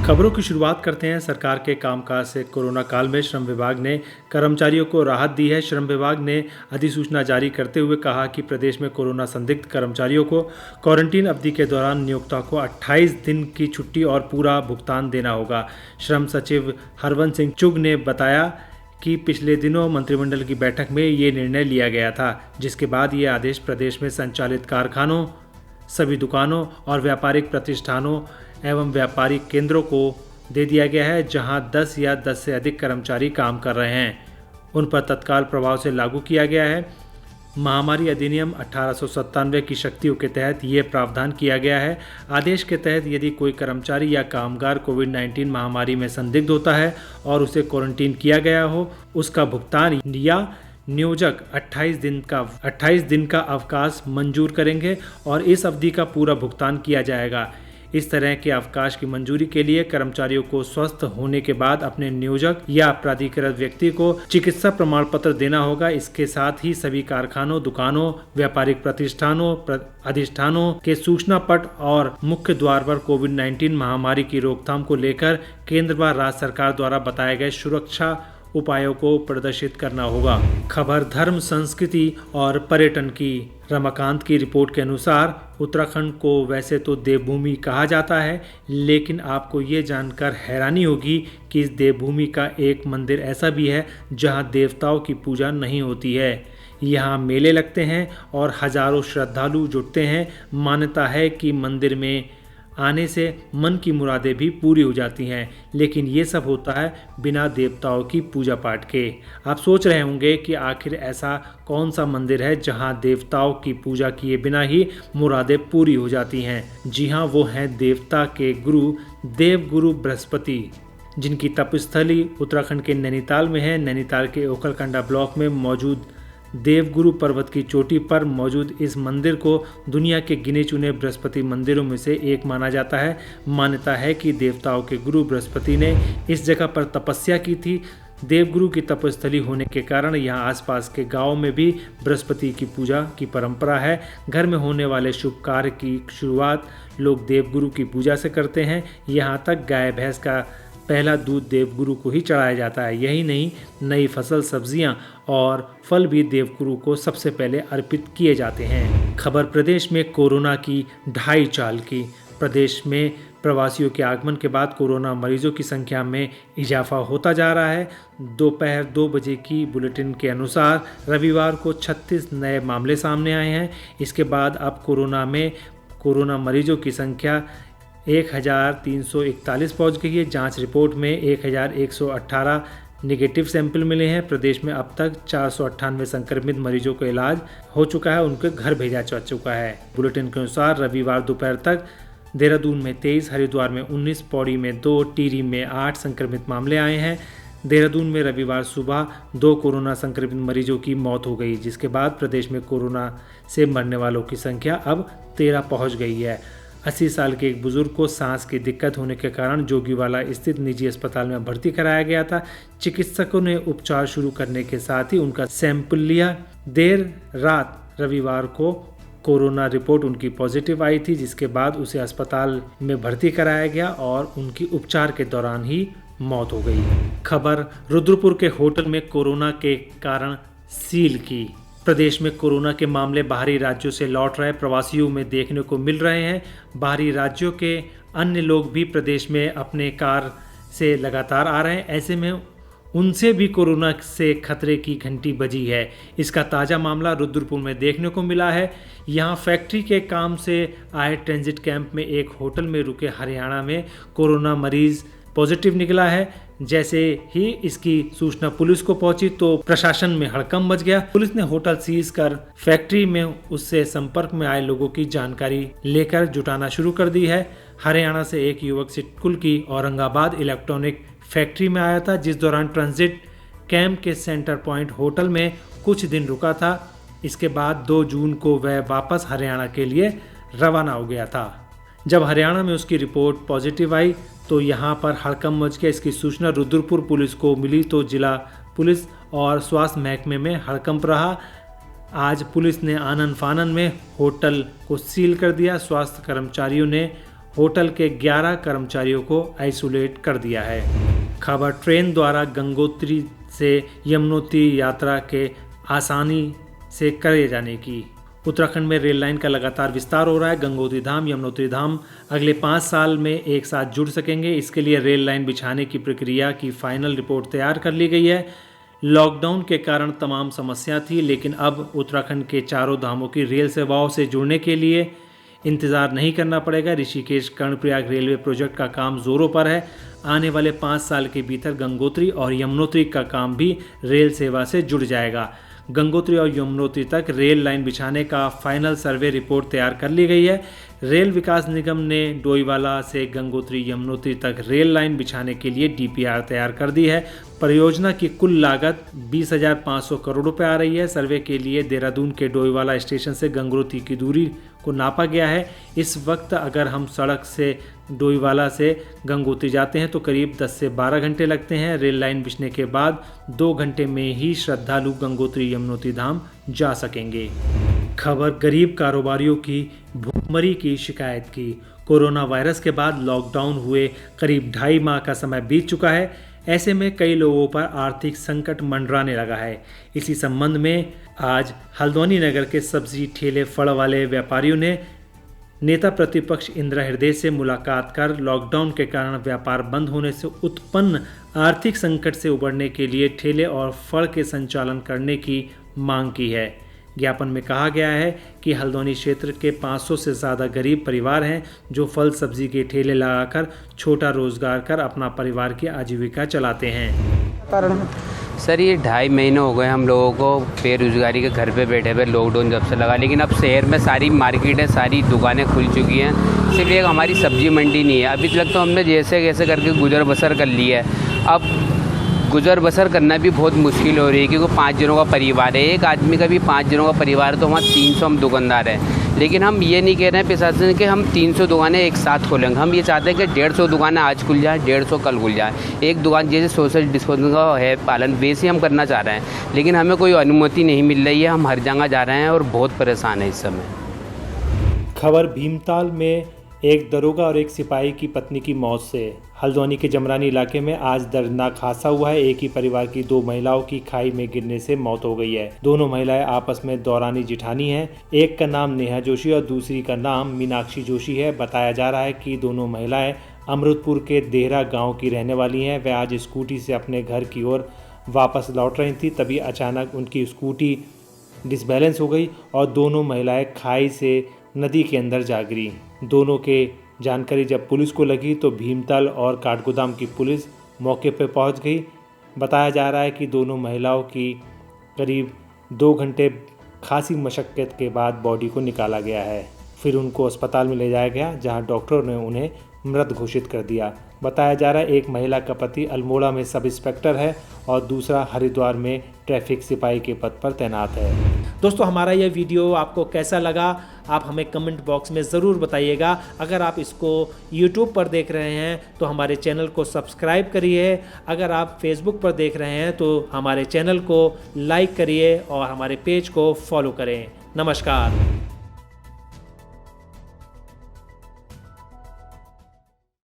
खबरों की शुरुआत करते हैं सरकार के कामकाज से। कोरोना काल में श्रम विभाग ने कर्मचारियों को राहत दी है। श्रम विभाग ने अधिसूचना जारी करते हुए कहा कि प्रदेश में कोरोना संदिग्ध कर्मचारियों को क्वारंटीन अवधि के दौरान नियोक्ता को 28 दिन की छुट्टी और पूरा भुगतान देना होगा। श्रम सचिव हरवंश सिंह चुग ने बताया कि पिछले दिनों मंत्रिमंडल की बैठक में ये निर्णय लिया गया था, जिसके बाद ये आदेश प्रदेश में संचालित कारखानों, सभी दुकानों और व्यापारिक प्रतिष्ठानों एवं व्यापारिक केंद्रों को दे दिया गया है, जहां 10 या 10 से अधिक कर्मचारी काम कर रहे हैं। उन पर तत्काल प्रभाव से लागू किया गया है। महामारी अधिनियम 1897 की शक्तियों के तहत ये प्रावधान किया गया है। आदेश के तहत यदि कोई कर्मचारी या कामगार कोविड-19 महामारी में संदिग्ध होता है और उसे क्वारंटीन किया गया हो, उसका भुगतान या नियोजक 28 दिन का अवकाश मंजूर करेंगे और इस अवधि का पूरा भुगतान किया जाएगा। इस तरह के अवकाश की मंजूरी के लिए कर्मचारियों को स्वस्थ होने के बाद अपने नियोजक या प्राधिकृत व्यक्ति को चिकित्सा प्रमाण पत्र देना होगा। इसके साथ ही सभी कारखानों, दुकानों, व्यापारिक प्रतिष्ठानों, अधिष्ठानों के सूचना पट और मुख्य द्वार पर कोविड-19 महामारी की रोकथाम को लेकर केंद्र व राज्य सरकार द्वारा बताए गए सुरक्षा उपायों को प्रदर्शित करना होगा। खबर धर्म, संस्कृति और पर्यटन की। रमाकांत की रिपोर्ट के अनुसार उत्तराखंड को वैसे तो देवभूमि कहा जाता है, लेकिन आपको ये जानकर हैरानी होगी कि इस देवभूमि का एक मंदिर ऐसा भी है जहां देवताओं की पूजा नहीं होती है। यहाँ मेले लगते हैं और हजारों श्रद्धालु जुटते हैं। मान्यता है कि मंदिर में आने से मन की मुरादें भी पूरी हो जाती हैं, लेकिन ये सब होता है बिना देवताओं की पूजा पाठ के। आप सोच रहे होंगे कि आखिर ऐसा कौन सा मंदिर है जहां देवताओं की पूजा किए बिना ही मुरादें पूरी हो जाती हैं। जी हाँ, वो हैं देवता के गुरु देवगुरु बृहस्पति, जिनकी तपस्थली उत्तराखंड के नैनीताल में है। नैनीताल के ओखलकांडा ब्लॉक में मौजूद देवगुरु पर्वत की चोटी पर मौजूद इस मंदिर को दुनिया के गिने चुने बृहस्पति मंदिरों में से एक माना जाता है। मान्यता है कि देवताओं के गुरु बृहस्पति ने इस जगह पर तपस्या की थी। देवगुरु की तपस्थली होने के कारण यहाँ आसपास के गांवों में भी बृहस्पति की पूजा की परंपरा है। घर में होने वाले शुभ कार्य की शुरुआत लोग देवगुरु की पूजा से करते हैं। यहाँ तक गाय भैंस का पहला दूध देवगुरु को ही चढ़ाया जाता है। यही नहीं, नई फसल, सब्जियां और फल भी देवगुरु को सबसे पहले अर्पित किए जाते हैं। खबर प्रदेश में कोरोना की ढाई चाल की। प्रदेश में प्रवासियों के आगमन के बाद कोरोना मरीजों की संख्या में इजाफा होता जा रहा है। दोपहर 2 बजे की बुलेटिन के अनुसार रविवार को 36 नए मामले सामने आए हैं। इसके बाद अब कोरोना मरीजों की संख्या 1341 पहुंच गई है। जांच रिपोर्ट में 1118 नेगेटिव सैंपल मिले हैं। प्रदेश में अब तक 498 संक्रमित मरीजों का इलाज हो चुका है, उनके घर भेजा जा चुका है। बुलेटिन के अनुसार रविवार दोपहर तक देहरादून में 23, हरिद्वार में 19, पौड़ी में 2, टिहरी में 8 संक्रमित मामले आए हैं। देहरादून में रविवार सुबह 2 कोरोना संक्रमित मरीजों की मौत हो गई, जिसके बाद प्रदेश में कोरोना से मरने वालों की संख्या अब 13 पहुँच गई है। 80 साल के एक बुजुर्ग को सांस की दिक्कत होने के कारण जोगीवाला स्थित निजी अस्पताल में भर्ती कराया गया था। चिकित्सकों ने उपचार शुरू करने के साथ ही उनका सैंपल लिया। देर रात रविवार को कोरोना रिपोर्ट उनकी पॉजिटिव आई थी, जिसके बाद उसे अस्पताल में भर्ती कराया गया और उनकी उपचार के दौरान ही मौत हो गई। खबर रुद्रपुर के होटल में कोरोना के कारण सील की। प्रदेश में कोरोना के मामले बाहरी राज्यों से लौट रहे प्रवासियों में देखने को मिल रहे हैं। बाहरी राज्यों के अन्य लोग भी प्रदेश में अपने कार से लगातार आ रहे हैं। ऐसे में उनसे भी कोरोना से खतरे की घंटी बजी है। इसका ताज़ा मामला रुद्रपुर में देखने को मिला है। यहाँ फैक्ट्री के काम से आए ट्रांजिट कैंप में एक होटल में रुके हरियाणा में कोरोना मरीज पॉजिटिव निकला है। जैसे ही इसकी सूचना पुलिस को पहुंची तो प्रशासन में हड़कंप मच गया। पुलिस ने होटल सीज कर फैक्ट्री में उससे संपर्क में आए लोगों की जानकारी लेकर जुटाना शुरू कर दी है। हरियाणा से एक युवक सिटकुल की औरंगाबाद इलेक्ट्रॉनिक फैक्ट्री में आया था, जिस दौरान ट्रांजिट कैंप के सेंटर पॉइंट होटल में कुछ दिन रुका था। इसके बाद 2 जून को वह वापस हरियाणा के लिए रवाना हो गया था। जब हरियाणा में उसकी रिपोर्ट पॉजिटिव आई तो यहाँ पर हड़कंप मच गया। इसकी सूचना रुद्रपुर पुलिस को मिली तो जिला पुलिस और स्वास्थ्य महकमे में हड़कंप रहा। आज पुलिस ने आनन फानन में होटल को सील कर दिया। स्वास्थ्य कर्मचारियों ने होटल के 11 कर्मचारियों को आइसोलेट कर दिया है। खबर ट्रेन द्वारा गंगोत्री से यमुनोत्री यात्रा के आसानी से करे जाने की। उत्तराखंड में रेल लाइन का लगातार विस्तार हो रहा है। गंगोत्री धाम यमुनोत्री धाम अगले 5 साल में एक साथ जुड़ सकेंगे। इसके लिए रेल लाइन बिछाने की प्रक्रिया की फाइनल रिपोर्ट तैयार कर ली गई है। लॉकडाउन के कारण तमाम समस्या थी, लेकिन अब उत्तराखंड के चारों धामों की रेल सेवाओं से जुड़ने के लिए इंतज़ार नहीं करना पड़ेगा। ऋषिकेश कर्णप्रयाग रेलवे प्रोजेक्ट का काम जोरों पर है। आने वाले 5 साल के भीतर गंगोत्री और यमुनोत्री का काम भी रेल सेवा से जुड़ जाएगा। गंगोत्री और यमुनोत्री तक रेल लाइन बिछाने का फाइनल सर्वे रिपोर्ट तैयार कर ली गई है। रेल विकास निगम ने डोईवाला से गंगोत्री यमुनोत्री तक रेल लाइन बिछाने के लिए डीपीआर तैयार कर दी है। परियोजना की कुल लागत 20,500 करोड़ रुपए आ रही है। सर्वे के लिए देहरादून के डोईवाला स्टेशन से गंगोत्री की दूरी को नापा गया है। इस वक्त अगर हम सड़क से डोईवाला से गंगोत्री जाते हैं तो करीब 10 से 12 घंटे लगते हैं। रेल लाइन बिछने के बाद 2 घंटे में ही श्रद्धालु गंगोत्री यमुनोत्री धाम जा सकेंगे। खबर गरीब कारोबारियों की भूखमरी की शिकायत की। कोरोना वायरस के बाद लॉकडाउन हुए करीब 2.5 माह का समय बीत चुका है। ऐसे में कई लोगों पर आर्थिक संकट मंडराने लगा है। इसी संबंध में आज हल्द्वानी नगर के सब्जी ठेले फल वाले व्यापारियों ने नेता प्रतिपक्ष इंदिरा हृदय से मुलाकात कर लॉकडाउन के कारण व्यापार बंद होने से उत्पन्न आर्थिक संकट से उबरने के लिए ठेले और फल के संचालन करने की मांग की है। ज्ञापन में कहा गया है कि हल्द्वानी क्षेत्र के 500 से ज़्यादा गरीब परिवार हैं जो फल सब्जी के ठेले लगाकर छोटा रोजगार कर अपना परिवार की आजीविका चलाते हैं। सर ये 2.5 महीने हो गए हम लोगों को बेरोजगारी के घर पे बैठे हुए, लॉकडाउन जब से लगा। लेकिन अब शहर में सारी मार्केटें, सारी दुकानें खुल चुकी हैं। सिर्फ एक हमारी सब्जी मंडी नहीं है। अभी तक तो हमने जैसे कैसे करके गुजर बसर कर ली है। अब गुजर बसर करना भी बहुत मुश्किल हो रही है क्योंकि 5 जनों का परिवार है। एक आदमी का भी 5 जनों का परिवार है तो वहाँ 300 हम दुकानदार हैं। लेकिन हम ये नहीं कह रहे हैं प्रशासन कि हम 300 दुकानें एक साथ खोलेंगे। हम ये चाहते हैं कि 150 दुकानें आज खुल जाए, 150 कल खुल जाए। एक दुकान जैसे सोशल डिस्टेंसिंग का है पालन, वैसे हम करना चाह रहे हैं। लेकिन हमें कोई अनुमति नहीं मिल रही है। हम हर जगह जा रहे हैं और बहुत परेशान हैं इस समय। खबर भीमताल में एक दरोगा और एक सिपाही की पत्नी की मौत से। हल्द्वानी के जमरानी इलाके में आज दर्दनाक हादसा हुआ है। एक ही परिवार की 2 महिलाओं की खाई में गिरने से मौत हो गई है। दोनों महिलाएं आपस में दौरानी जिठानी हैं। एक का नाम नेहा जोशी और दूसरी का नाम मीनाक्षी जोशी है। बताया जा रहा है कि दोनों महिलाएं अमृतपुर के देहरा गांव की रहने वाली हैं। वह आज स्कूटी से अपने घर की ओर वापस लौट रही थी, तभी अचानक उनकी स्कूटी डिसबैलेंस हो गई और दोनों महिलाएं खाई से नदी के अंदर जा गिरी। दोनों के जानकारी जब पुलिस को लगी तो भीमताल और काठगोदाम की पुलिस मौके पर पहुंच गई। बताया जा रहा है कि दोनों महिलाओं की करीब 2 घंटे खासी मशक्क़त के बाद बॉडी को निकाला गया है। फिर उनको अस्पताल में ले जाया गया जहां डॉक्टरों ने उन्हें मृत घोषित कर दिया। बताया जा रहा है एक महिला का पति अल्मोड़ा में सब इंस्पेक्टर है और दूसरा हरिद्वार में ट्रैफिक सिपाही के पद पर तैनात है। दोस्तों, हमारा यह वीडियो आपको कैसा लगा आप हमें कमेंट बॉक्स में ज़रूर बताइएगा। अगर आप इसको YouTube पर देख रहे हैं तो हमारे चैनल को सब्सक्राइब करिए। अगर आप Facebook पर देख रहे हैं तो हमारे चैनल को लाइक करिए और हमारे पेज को फॉलो करें। नमस्कार।